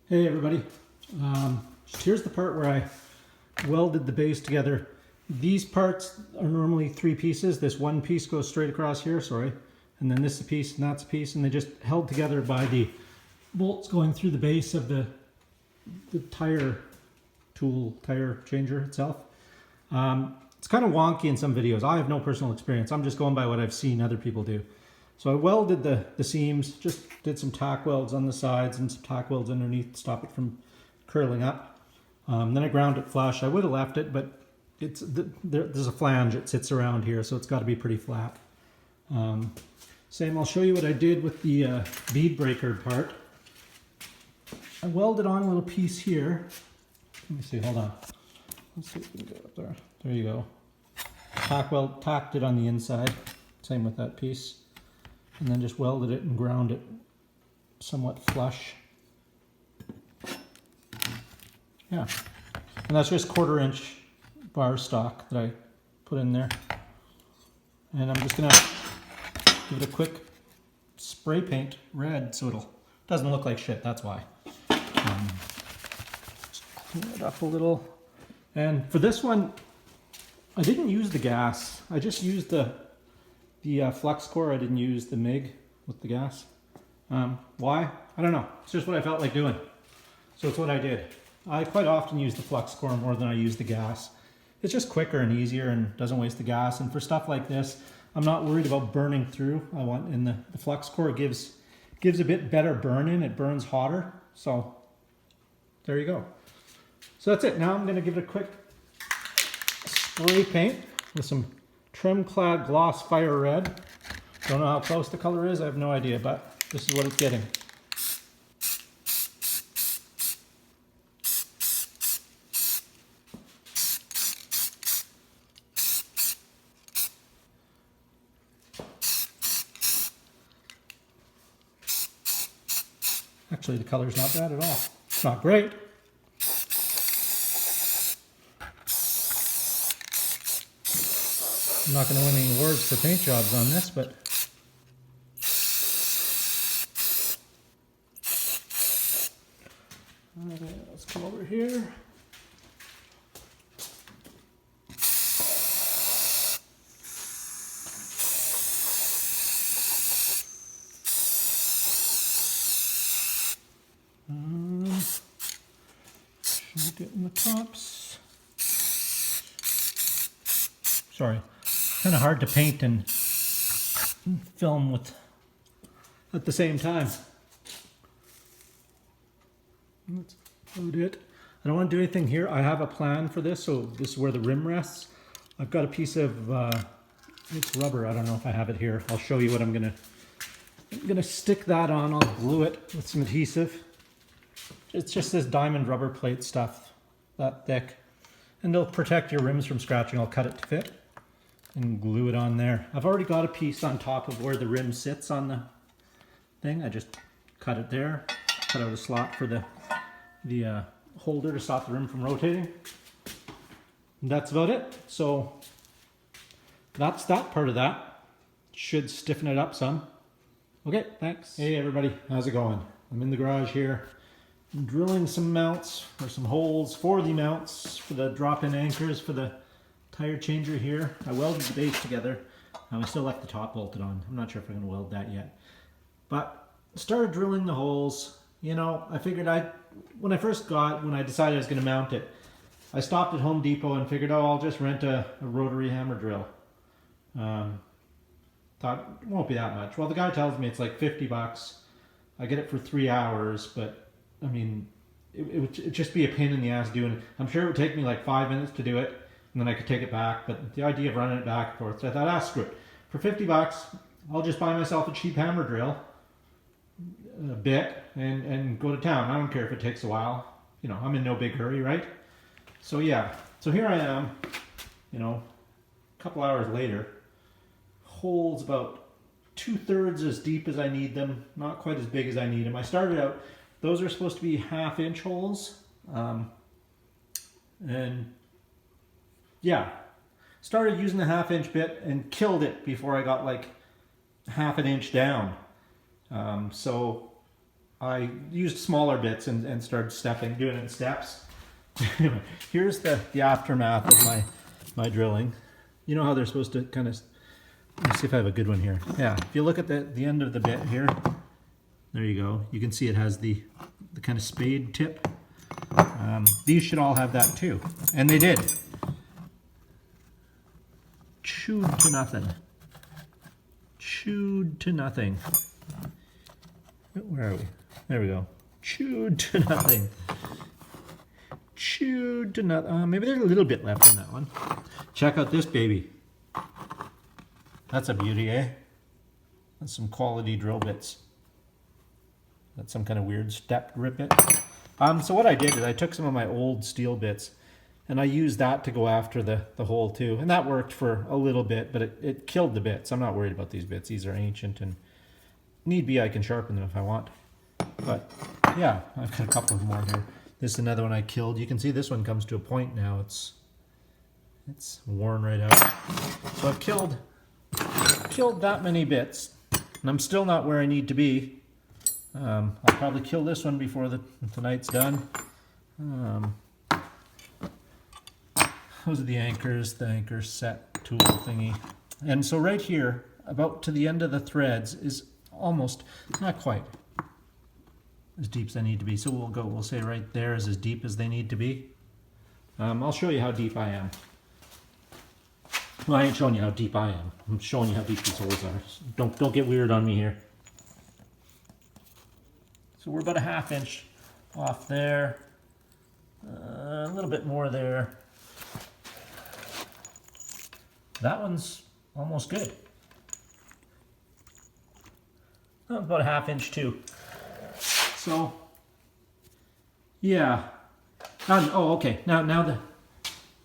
Hey everybody, here's the part where I welded the base together. These parts are normally three pieces. This one piece goes straight across here, sorry, and then this is a piece and that's a piece, and they just held together by the bolts going through the base of the tire changer itself. It's kind of wonky in some videos. I have no personal experience. I'm just going by what I've seen other people do. So I welded the seams, just did some tack welds on the sides and some tack welds underneath to stop it from curling up. Then I ground it flush. I would have left it, but there's a flange that sits around here, so it's got to be pretty flat. I'll show you what I did with the bead breaker part. I welded on a little piece here. Let me see, hold on. Let's see if we can get up there. There you go. Tacked it on the inside. Same with that piece. And then just welded it and ground it somewhat flush. Yeah. And that's just 1/4 inch bar stock that I put in there. And I'm just gonna give it a quick spray paint red so it doesn't look like shit, that's why. Just clean it up a little. And for this one, I didn't use the gas. I just used the flux core. I didn't use the MIG with the gas. Why? I don't know. It's just what I felt like doing. So it's what I did. I quite often use the flux core more than I use the gas. It's just quicker and easier and doesn't waste the gas. And for stuff like this, I'm not worried about burning through. The flux core gives a bit better burn in. It burns hotter. So there you go. So that's it. Now I'm going to give it a quick spray paint with some Trimclad Gloss Fire Red. Don't know how close the color is, I have no idea, but this is what it's getting. Actually, the color's not bad at all. It's not great. I'm not going to win any awards for paint jobs on this, but okay, let's come over here. Should get in the tops. Sorry. Kind of hard to paint and film at the same time. That's about it. I don't want to do anything here. I have a plan for this, so this is where the rim rests. I've got a piece of it's rubber. I don't know if I have it here. I'll show you what I'm gonna stick that on. I'll glue it with some adhesive. It's just this diamond rubber plate stuff, that thick, and it'll protect your rims from scratching. I'll cut it to fit and glue it on there. I've already got a piece on top of where the rim sits on the thing. I just cut it there, cut out a slot for the holder to stop the rim from rotating. And that's about it. So that's that part of that. Should stiffen it up some. Okay, thanks. Hey everybody, how's it going? I'm in the garage here. I'm drilling some mounts or some holes for the mounts for the drop-in anchors for the tire changer here. I welded the base together. I still left the top bolted on. I'm not sure if I'm going to weld that yet. But started drilling the holes. You know, I figured when I decided I was going to mount it, I stopped at Home Depot and figured, oh, I'll just rent a rotary hammer drill. Thought it won't be that much. Well, the guy tells me it's like 50 bucks. I get it for 3 hours, but I mean, it would just be a pain in the ass doing it. I'm sure it would take me like 5 minutes to do it, and then I could take it back. But the idea of running it back and forth, so I thought, screw it. For 50 bucks, I'll just buy myself a cheap hammer drill, a bit, and go to town. I don't care if it takes a while. You know, I'm in no big hurry, right? So yeah, so here I am, you know, a couple hours later. Holes about 2/3 as deep as I need them, not quite as big as I need them. I started out, those are supposed to be 1/2 inch holes, and yeah, started using the 1/2 inch bit and killed it before I got like 1/2 inch down. So I used smaller bits and started doing it in steps. Anyway, here's the aftermath of my drilling. You know how they're supposed to kind of, let me see if I have a good one here. Yeah, if you look at the end of the bit here, there you go. You can see it has the kind of spade tip. These should all have that too. And they did. Chewed to nothing. Chewed to nothing. Where are we? There we go. Chewed to nothing. Chewed to nothing. Maybe there's a little bit left in that one. Check out this baby. That's a beauty, eh? That's some quality drill bits. That's some kind of weird step grip bit. So what I did is I took some of my old steel bits and I used that to go after the hole too. And that worked for a little bit, but it killed the bits. I'm not worried about these bits. These are ancient and need be I can sharpen them if I want. But yeah, I've got a couple of more here. This is another one I killed. You can see this one comes to a point now. It's worn right out. So I've killed that many bits and I'm still not where I need to be. I'll probably kill this one before tonight's done. Those are the anchors, the anchor set tool thingy. And so right here, about to the end of the threads is almost, not quite, as deep as I need to be. So we'll say right there is as deep as they need to be. I'll show you how deep I am. Well, I ain't showing you how deep I am. I'm showing you how deep these holes are. Don't get weird on me here. So we're about a 1/2 inch off there, a little bit more there. That one's almost good. That one's about a 1/2 inch too. So, yeah. Oh, okay. Now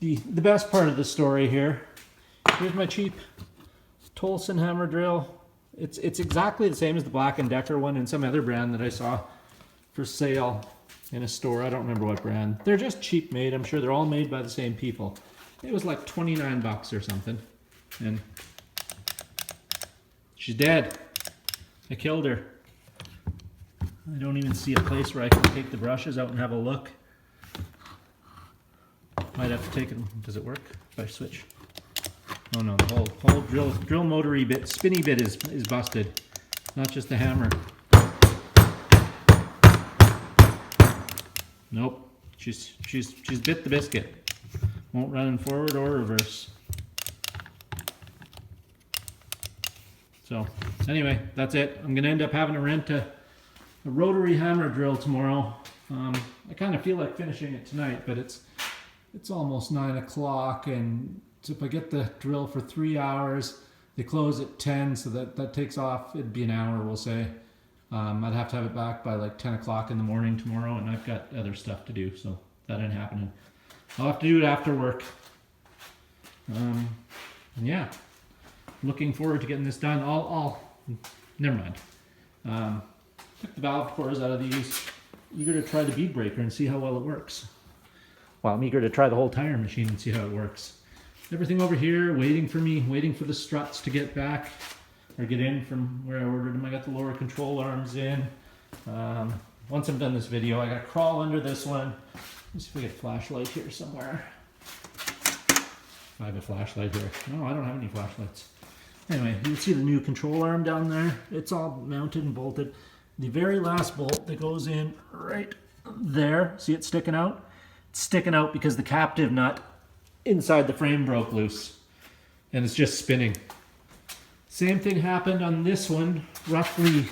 the best part of the story here. Here's my cheap Tolson hammer drill. It's exactly the same as the Black & Decker one and some other brand that I saw for sale in a store. I don't remember what brand. They're just cheap made. I'm sure they're all made by the same people. It was like 29 bucks or something. And she's dead. I killed her. I don't even see a place where I can take the brushes out and have a look. Might have to take it. Does it work if I switch? Oh no, the whole drill motory bit, spinny bit is busted. Not just the hammer. Nope. She's bit the biscuit. Won't run in forward or reverse. So anyway, that's it. I'm gonna end up having to rent a rotary hammer drill tomorrow. I kind of feel like finishing it tonight, but it's almost 9 o'clock, and so if I get the drill for 3 hours, they close at 10, so that takes off, it'd be an hour, we'll say. I'd have to have it back by like 10 o'clock in the morning tomorrow, and I've got other stuff to do, so that ain't happening. I'll have to do it after work. And yeah, looking forward to getting this done. Never mind. Took the valve cores out of these. Eager to try the bead breaker and see how well it works. Well, I'm eager to try the whole tire machine and see how it works. Everything over here waiting for me, waiting for the struts to get back or get in from where I ordered them. I got the lower control arms in. Once I'm done this video, I gotta crawl under this one. Let's see if we get a flashlight here somewhere. I have a flashlight here. No, I don't have any flashlights. Anyway, you can see the new control arm down there. It's all mounted and bolted. The very last bolt that goes in right there, see it sticking out? It's sticking out because the captive nut inside the frame broke loose and it's just spinning. Same thing happened on this one, roughly.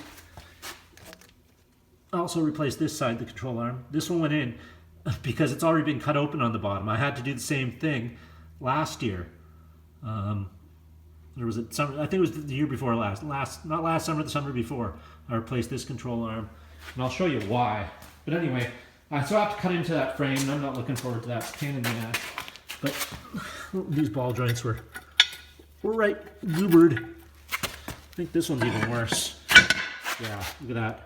I also replaced this side, the control arm. This one went in because it's already been cut open on the bottom. I had to do the same thing last year. There was a summer, I think it was the year before last, not last summer, the summer before. I replaced this control arm, and I'll show you why. But anyway, so I have to cut into that frame, and I'm not looking forward to that. It's a pain in the ass. But these ball joints were right goobered. I think this one's even worse. Yeah, look at that.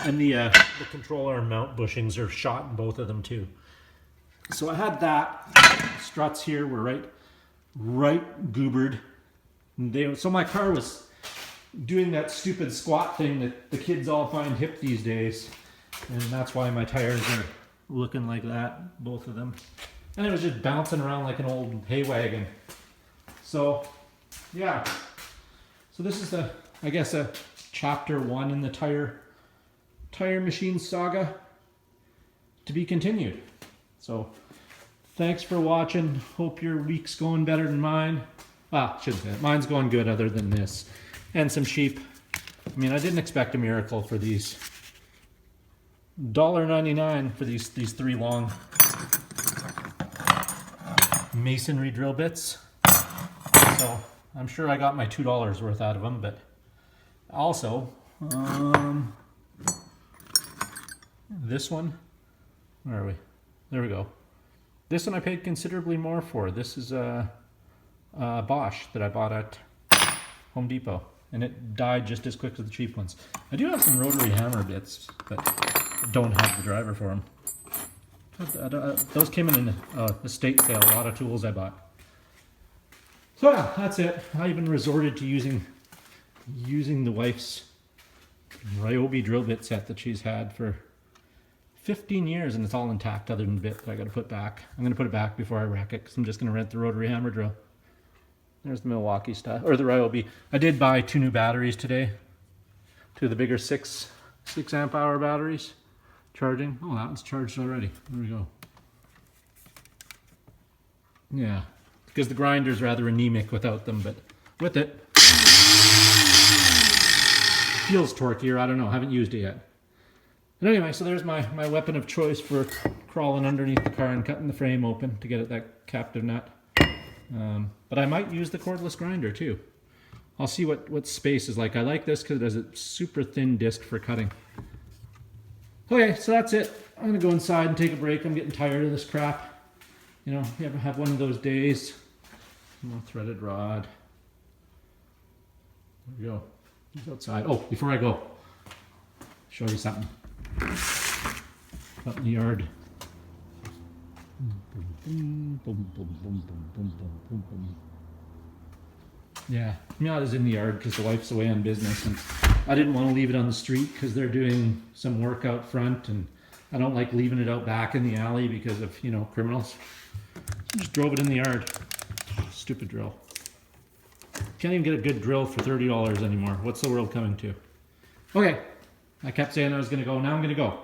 And the control arm mount bushings are shot in both of them too. So I had that. Struts here were right goobered. So my car was doing that stupid squat thing that the kids all find hip these days. And that's why my tires are looking like that, both of them. And it was just bouncing around like an old hay wagon. So, yeah. So this is the, I guess, a chapter 1 in the tire machine saga, to be continued. So, thanks for watching. Hope your week's going better than mine. Well, shouldn't say it. Mine's going good other than this. And some sheep. I mean, I didn't expect a miracle for these. $1.99 for these 3 long masonry drill bits. So I'm sure I got my $2 worth out of them, but also this one, where are we? There we go. This one I paid considerably more for. This is a Bosch that I bought at Home Depot, and it died just as quick as the cheap ones. I do have some rotary hammer bits, but don't have the driver for them. Those came in an estate sale, a lot of tools I bought. So yeah, that's it. I even resorted to using the wife's Ryobi drill bit set that she's had for 15 years, and it's all intact other than the bit that I got to put back. I'm going to put it back before I wreck it, because I'm just going to rent the rotary hammer drill. There's the Milwaukee stuff, or the Ryobi. I did buy 2 new batteries today. 2 of the bigger 6 amp hour batteries. Charging. Oh, that one's charged already. There we go. Yeah, because the grinder's rather anemic without them, but with it, feels torqueier. I don't know. I haven't used it yet. But anyway, so there's my weapon of choice for crawling underneath the car and cutting the frame open to get at that captive nut. But I might use the cordless grinder too. I'll see what space is like. I like this because it has a super thin disc for cutting. Okay, so that's it. I'm gonna go inside and take a break. I'm getting tired of this crap. You know, you ever have one of those days? More threaded rod. There we go. He's outside. Oh, before I go, show you something. Out in the yard. Yeah, Miata is in the yard because the wife's away on business, and I didn't want to leave it on the street because they're doing some work out front, and I don't like leaving it out back in the alley because of, you know, criminals. So just drove it in the yard. Stupid drill. Can't even get a good drill for $30 anymore. What's the world coming to? Okay, I kept saying I was going to go. Now I'm going to go.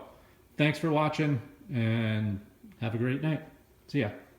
Thanks for watching, and have a great night. See ya.